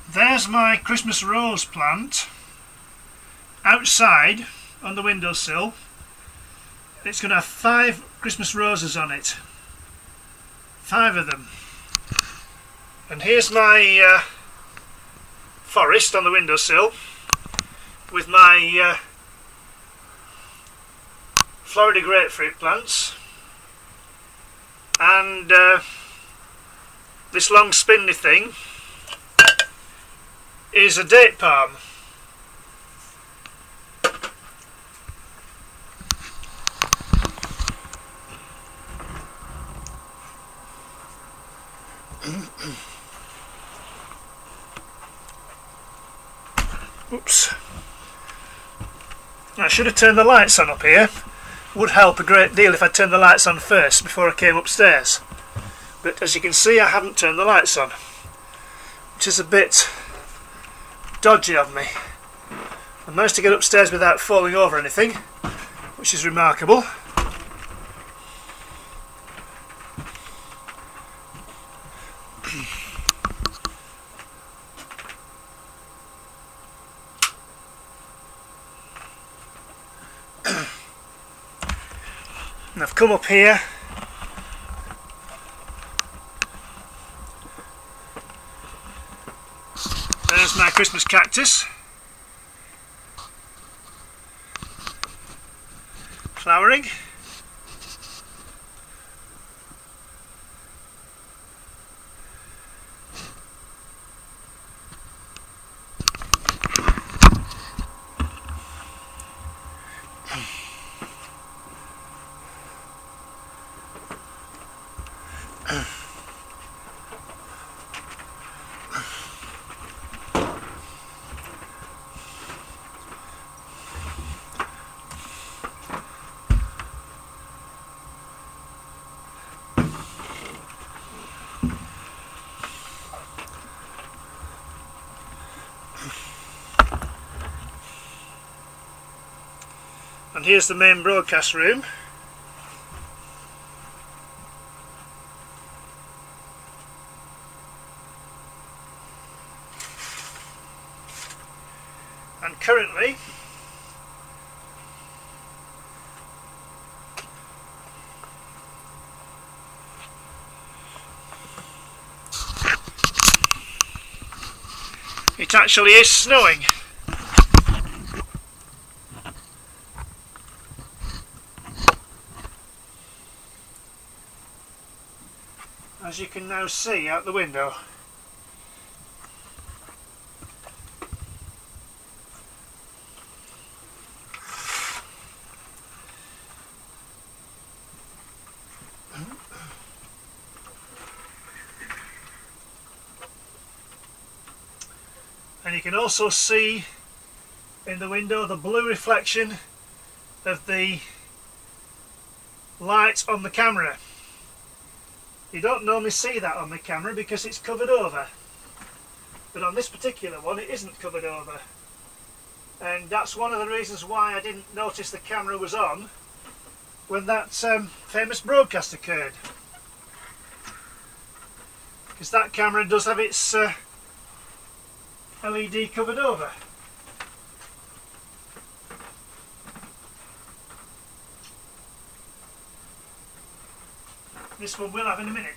There's my Christmas rose plant outside on the windowsill. It's going to have 5 Christmas roses on it. 5 of them. And here's my forest on the windowsill with my Florida grapefruit plants and this long spindly thing is a date palm. Oops. I should have turned the lights on up here. Would help a great deal if I turned the lights on first before I came upstairs. But as you can see, I haven't turned the lights on, which is a bit dodgy of me. I managed to get upstairs without falling over anything, which is remarkable. And I've come up here there's my Christmas cactus flowering. And here's the main broadcast room. And currently it actually is snowing. As you can now see out the window. And you can also see in the window the blue reflection of the light on the camera. You don't normally see that on the camera because it's covered over, but on this particular one it isn't covered over, and that's one of the reasons why I didn't notice the camera was on when that famous broadcast occurred, because that camera does have its LED covered over. This one will have in a minute.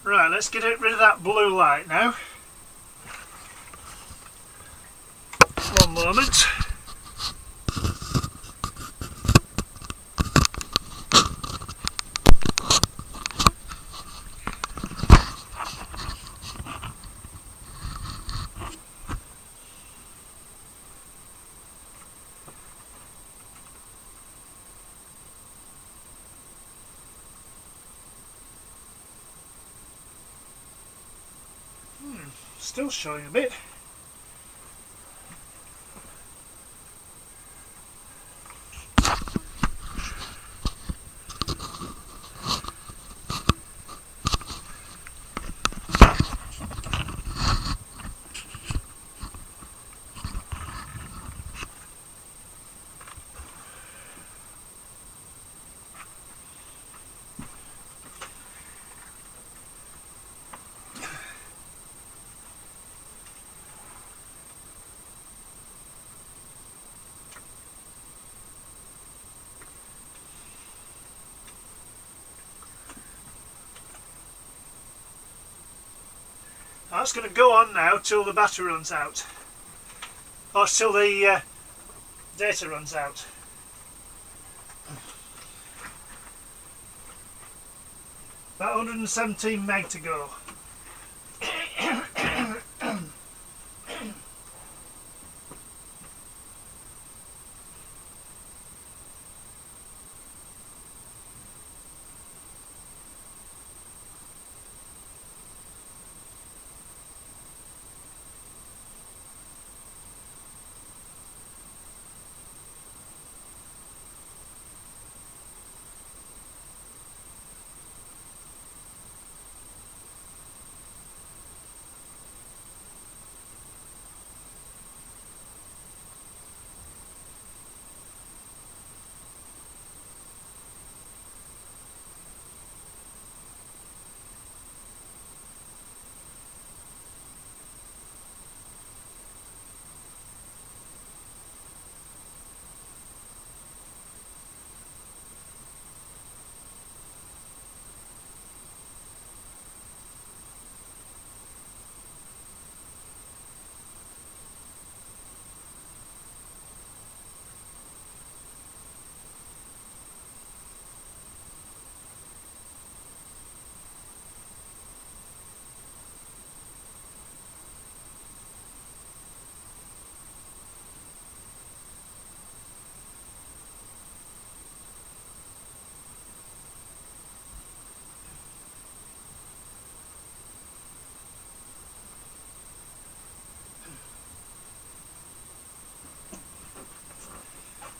Right, let's get rid of that blue light now. One moment. Still showing a bit. That's going to go on now till the battery runs out, or till the data runs out. About 117 meg to go.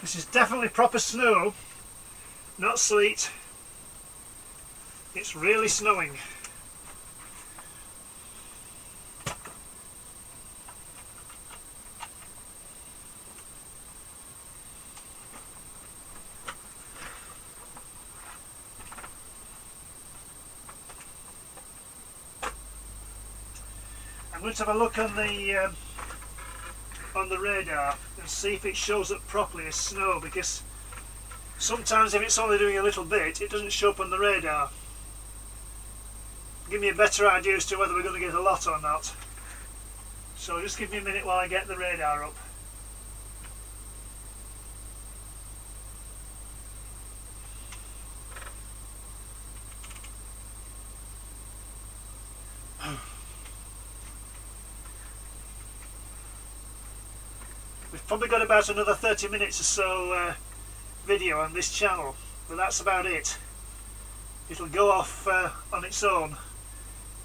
This is definitely proper snow, not sleet. It's really snowing. I'm going to have a look on the radar and see if it shows up properly as snow, because sometimes if it's only doing a little bit it doesn't show up on the radar. Give me a better idea as to whether we're going to get a lot or not. So just give me a minute while I get the radar up. We've probably got about another 30 minutes or so video on this channel, but that's about it. It'll go off on its own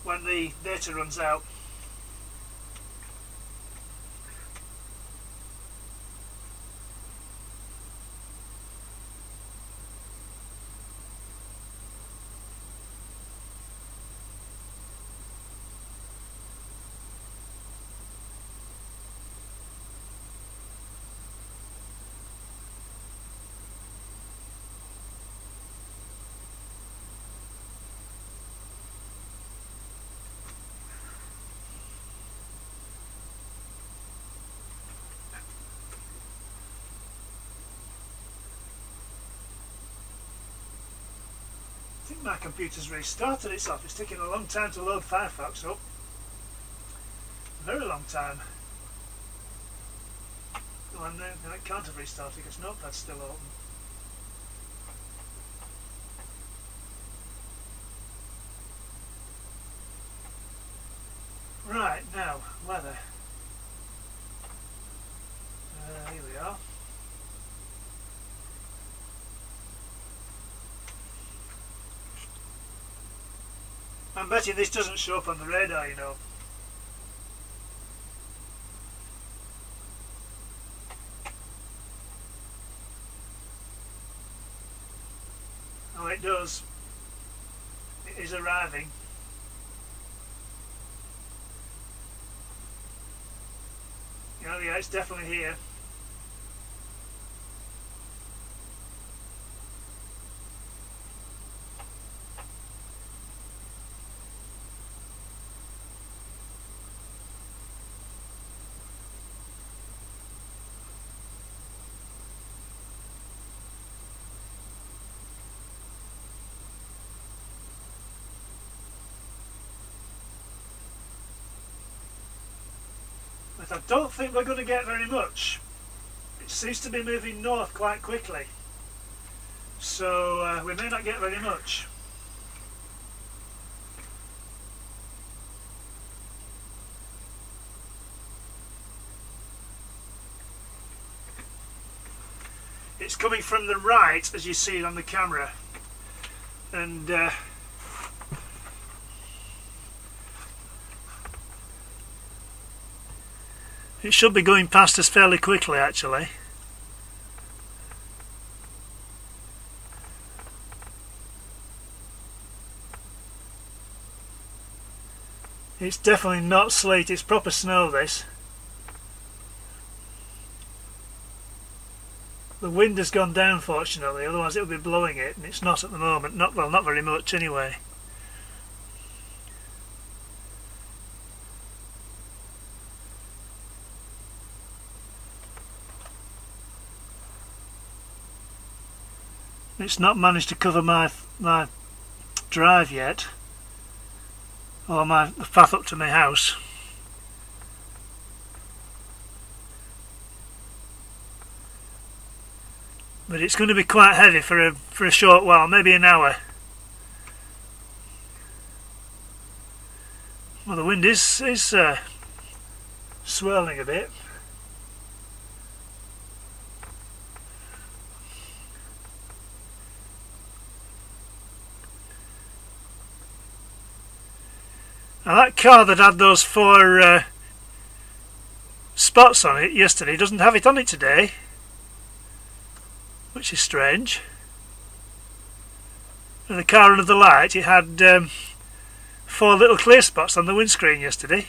when the data runs out. my computer's restarted itself. It's taking a long time to load Firefox up. A very long time. Oh, and then it can't have restarted because Notepad's still open. Right, now, weather. Here we are. I'm betting this doesn't show up on the radar, you know. Oh, it does. It is arriving. Oh yeah, it's definitely here. But I don't think we're going to get very much. It seems to be moving north quite quickly, so we may not get very much. It's coming from the right, as you see it on the camera, and it should be going past us fairly quickly, actually. It's definitely not sleet, it's proper snow, this. The wind has gone down, fortunately, otherwise it would be blowing it, and it's not at the moment. Not very much anyway. It's not managed to cover my drive yet, or the path up to my house. But it's going to be quite heavy for a short while, maybe an hour. Well, the wind is swirling a bit. Now that car that had those 4 spots on it yesterday doesn't have it on it today, which is strange. And the car under the light, it had 4 little clear spots on the windscreen yesterday.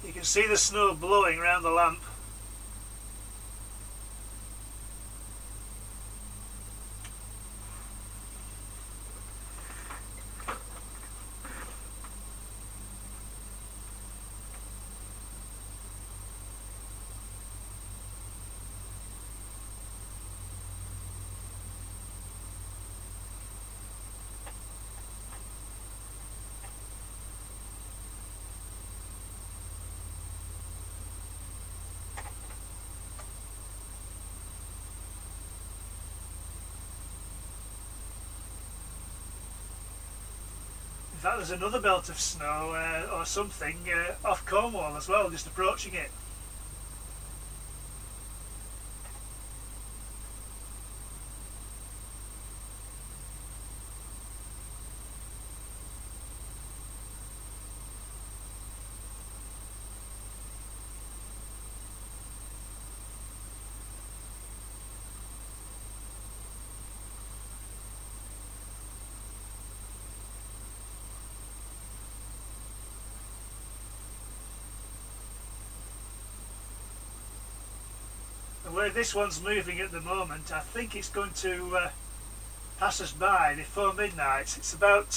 You can see the snow blowing around the lamp. In fact, there's another belt of snow or something off Cornwall as well, just approaching it. way this one's moving at the moment, I think it's going to pass us by before midnight. It's about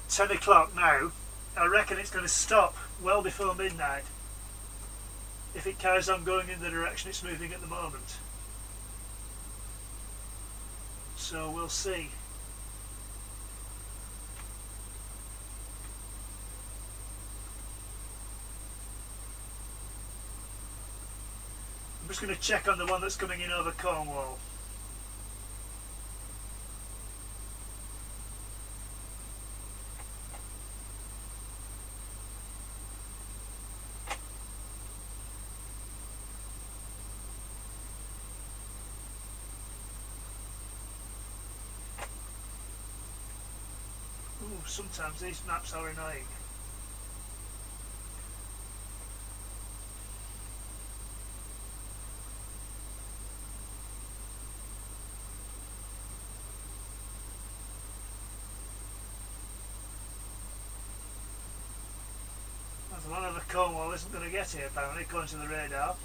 10 o'clock now. I reckon it's going to stop well before midnight if it carries on going in the direction it's moving at the moment. So we'll see. I'm just going to check on the one that's coming in over Cornwall. Ooh, sometimes these maps are annoying. The one over Cornwall isn't going to get here apparently, according to the radar.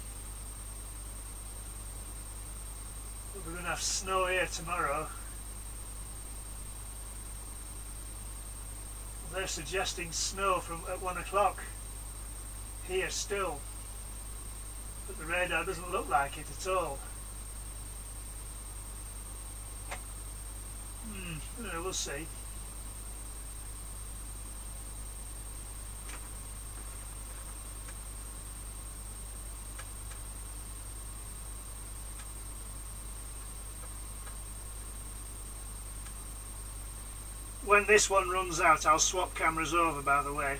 But we're going to have snow here tomorrow. They're suggesting snow from at 1 o'clock here still, but the radar doesn't look like it at all. We'll see. When this one runs out, I'll swap cameras over, by the way.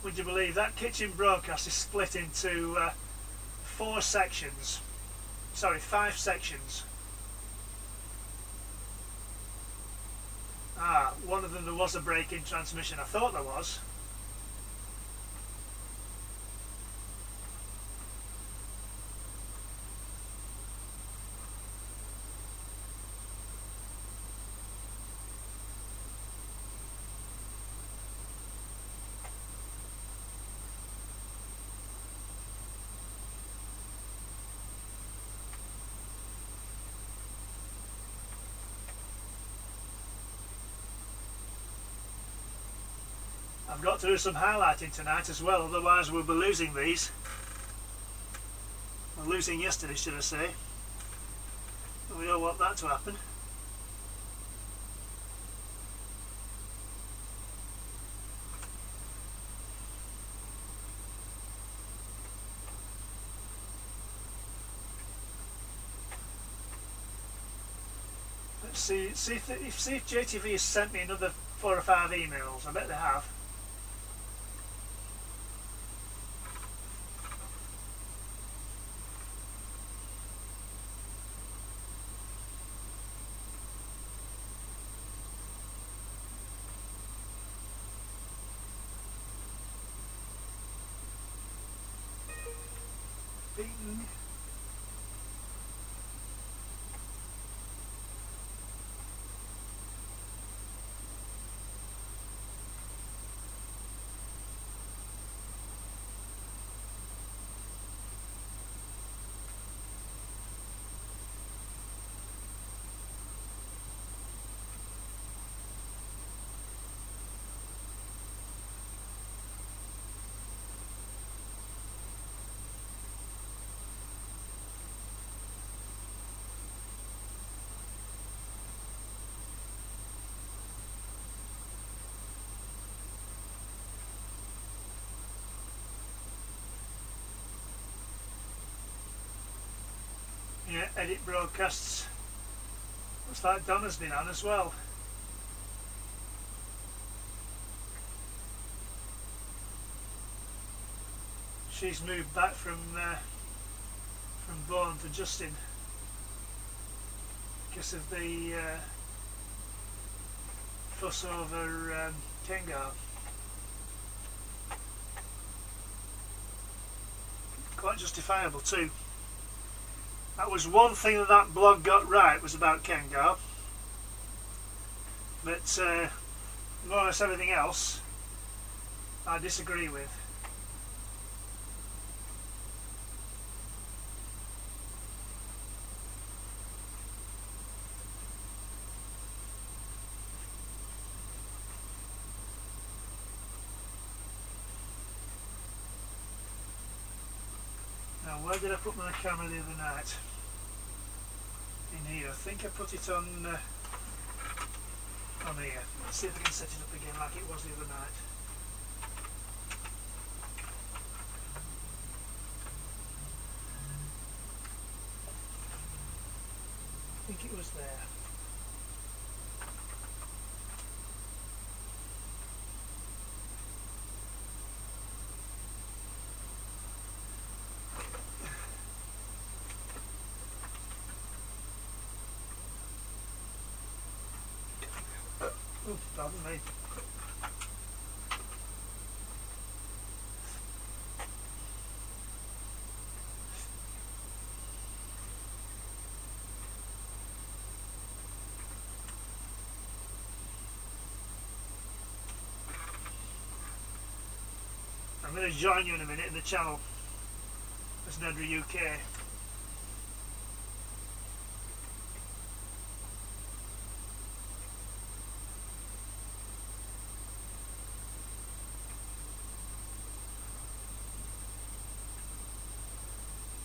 Would you believe that kitchen broadcast is split into 5 sections. One of them there was a break in transmission. I thought there was. I've got to do some highlighting tonight as well, otherwise we'll be losing these. Well, losing yesterday, should I say. We don't want that to happen. Let's see if JTV has sent me another 4 or 5 emails. I bet they have. Bing. Yeah, edit broadcasts. Looks like Donna's been on as well. She's moved back from Vaughan to Justin because of the fuss over Kengar. Quite justifiable too. That was one thing that blog got right, was about Kengar, but more or less everything else I disagree with. Now, where did I put my camera the other night? In here. I think I put it on here. Let's see if I can set it up again like it was the other night. I think it was there. Oh, pardon me. I'm going to join you in a minute in the channel as Nedra UK.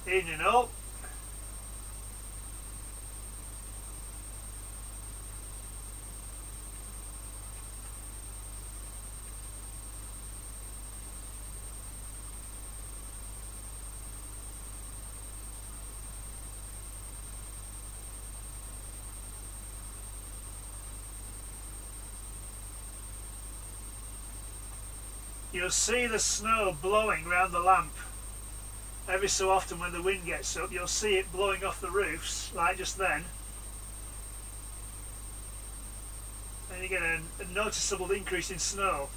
Evening all. You'll see the snow blowing round the lamp. Every so often when the wind gets up, you'll see it blowing off the roofs, like just then. And you get a noticeable increase in snow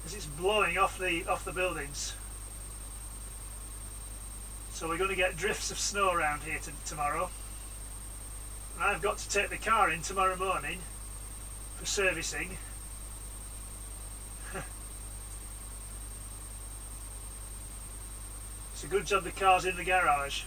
as it's blowing off the buildings. So we're going to get drifts of snow around here tomorrow. And I've got to take the car in tomorrow morning for servicing. It's a good job the car's in the garage.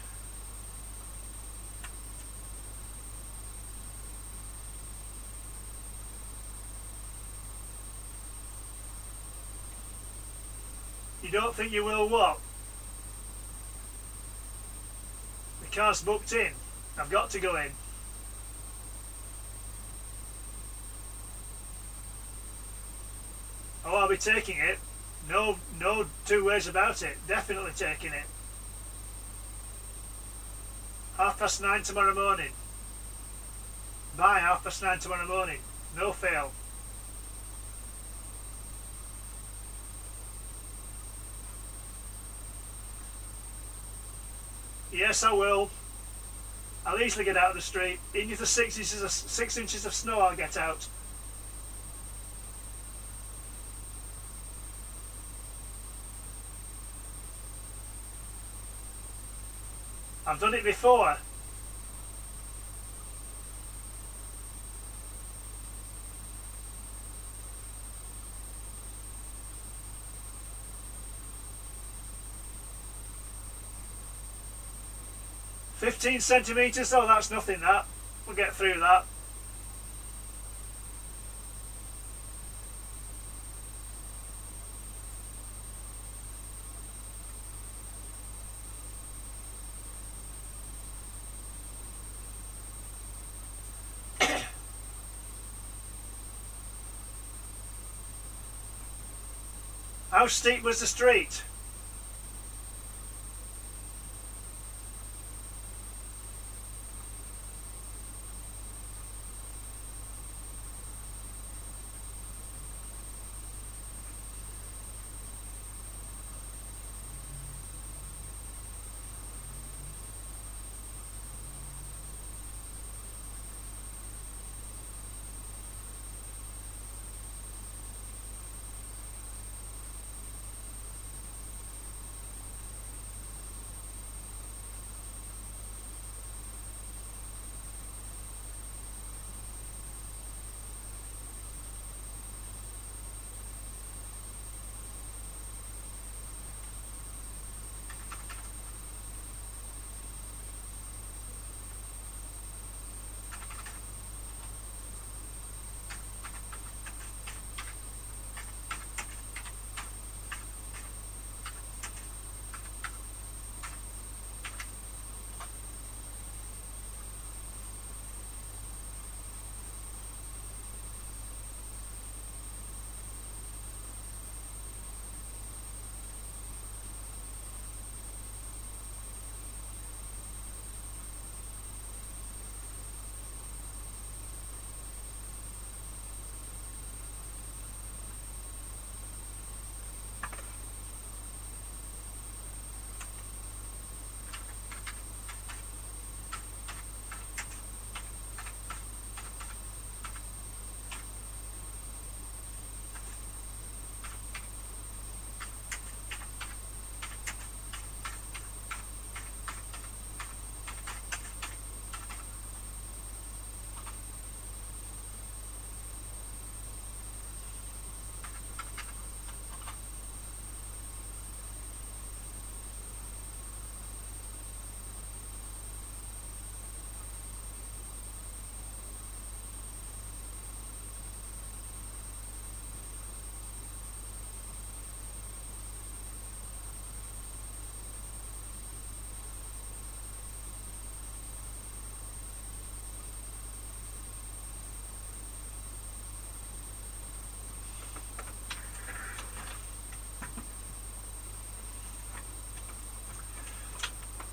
You don't think you will what? The car's booked in. I've got to go in. Oh, I'll be taking it. No two ways about it. Definitely taking it. 9:30 tomorrow morning. By 9:30 tomorrow morning. No fail. Yes, I will. I'll easily get out of the street. Even if the 6 inches of snow, I'll get out. I've done it before. "15 centimetres, oh that's nothing that. We'll get through that." How steep was the street?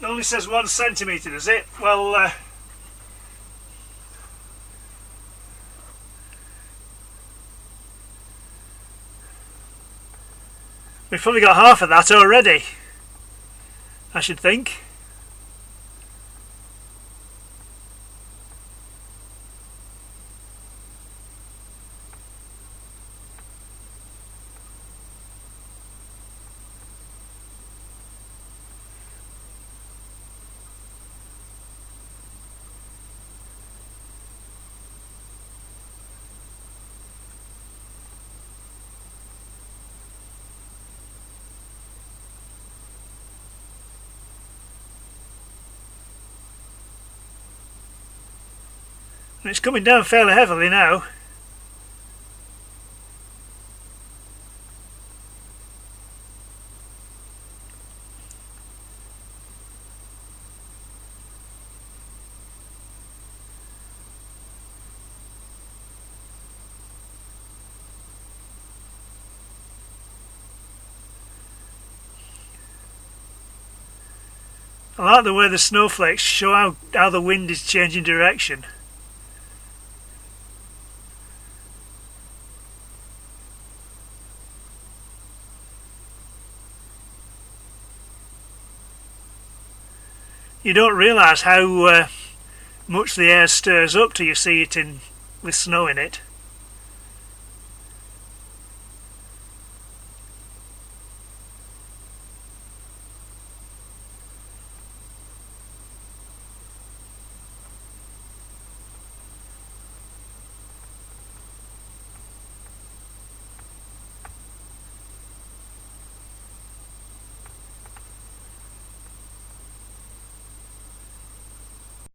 It only says 1 centimetre, does it? Well, we've probably got half of that already, I should think. And it's coming down fairly heavily now. I like the way the snowflakes show how the wind is changing direction. You don't realise how much the air stirs up till you see it with snow in it.